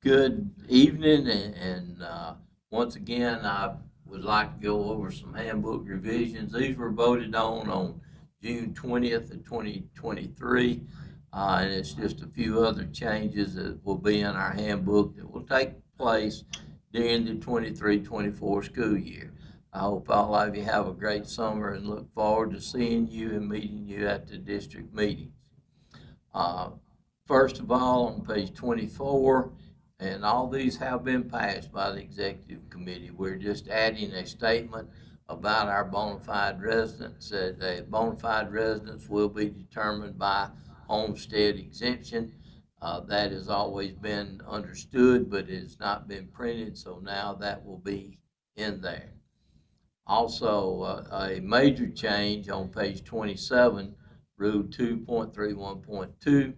Good evening, and once again, I would like to go over some handbook revisions. These were voted on June 20th of 2023, and it's just a few other changes that will be in our handbook that will take place during the 23-24 school year. I hope all of you have a great summer and look forward to seeing you and meeting you at the district meetings. Uh, First of all, on page 24, and all these have been passed by the executive committee. We're just adding a statement about our bona fide residents. A bona fide residence will be determined by homestead exemption. That has always been understood, but it has not been printed, so now that will be in there. Also, a major change on page 27, Rule 2.31.2,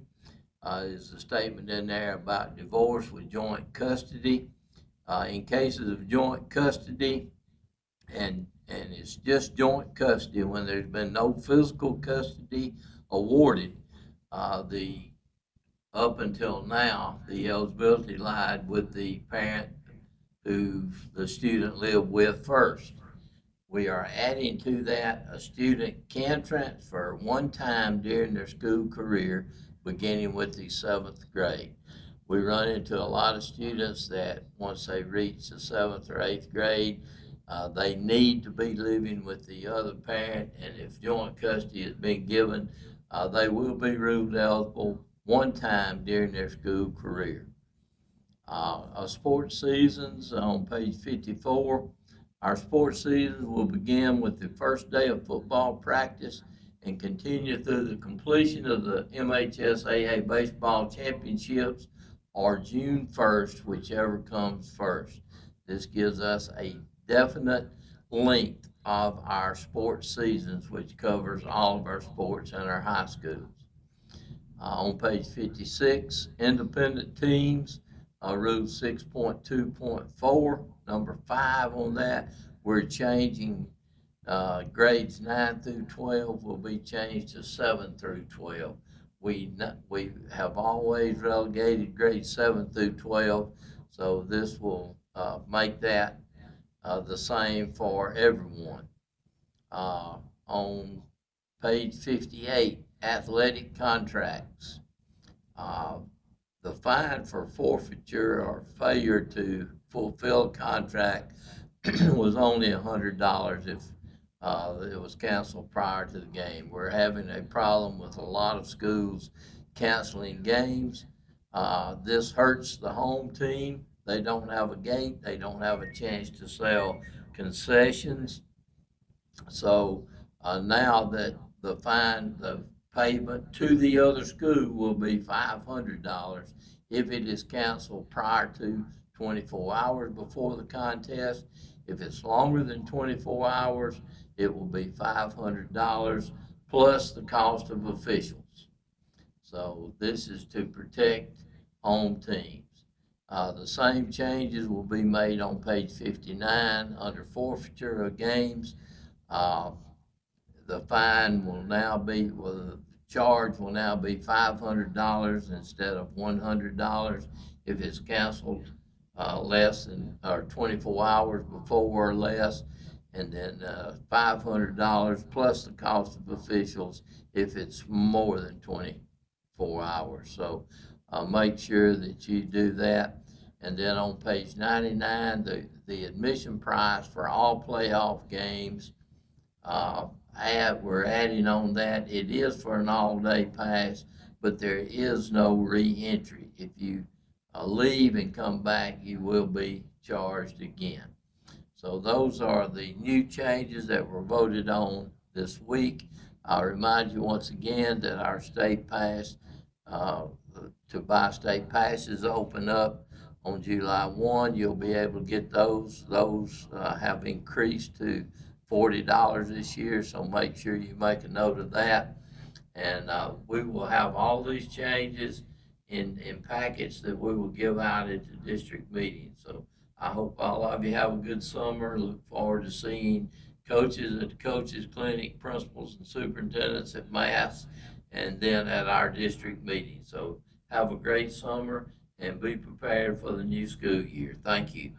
is a statement in there about divorce with joint custody. In cases of joint custody, and it's just joint custody when there's been no physical custody awarded, the up until now, the eligibility lied with the parent who the student lived with first. We are adding to that a student can transfer one time during their school career, beginning with the seventh grade. We run into a lot of students that once they reach the seventh or eighth grade, they need to be living with the other parent, and if joint custody has been given, they will be ruled eligible one time during their school career. Sports seasons on page 54. Our sports seasons will begin with the first day of football practice and continue through the completion of the MHSAA baseball championships or June 1st, whichever comes first. This gives us a definite length of our sports seasons, which covers all of our sports in our high schools. On page 56, independent teams, Rule 6.2.4, number 5 on that, we're changing grades 9 through 12 will be changed to 7 through 12. We have always relegated grades 7 through 12, so this will make that the same for everyone. On page 58, athletic contracts. The fine for forfeiture or failure to fulfill a contract was only $100 if it was canceled prior to the game. We're having a problem with a lot of schools canceling games. This hurts the home team. They don't have a gate. They don't have a chance to sell concessions. So now that the payment to the other school will be $500 if it is canceled prior to 24 hours before the contest. If it's longer than 24 hours, it will be $500 plus the cost of officials. So this is to protect home teams. The same changes will be made on page 59 under forfeiture of games. The fine will now be, the charge will now be $500 instead of $100 if it's canceled less than or 24 hours before or less, and then $500 plus the cost of officials if it's more than 24 hours. So make sure that you do that. And then on page 99, the admission price for all playoff games, we're adding on that. It is for an all-day pass, but there is no re-entry. If you leave and come back, you will be charged again. So those are the new changes that were voted on this week. I'll remind you once again that our state pass, to buy state passes open up on July 1. You'll be able to get those. Those have increased to $40 this year, so make sure you make a note of that. And we will have all these changes in packets that we will give out at the district meeting. So I hope all of you have a good summer. Look forward to seeing coaches at the coaches clinic, principals and superintendents at MAS, and then at our district meeting. So have a great summer and be prepared for the new school year. Thank you.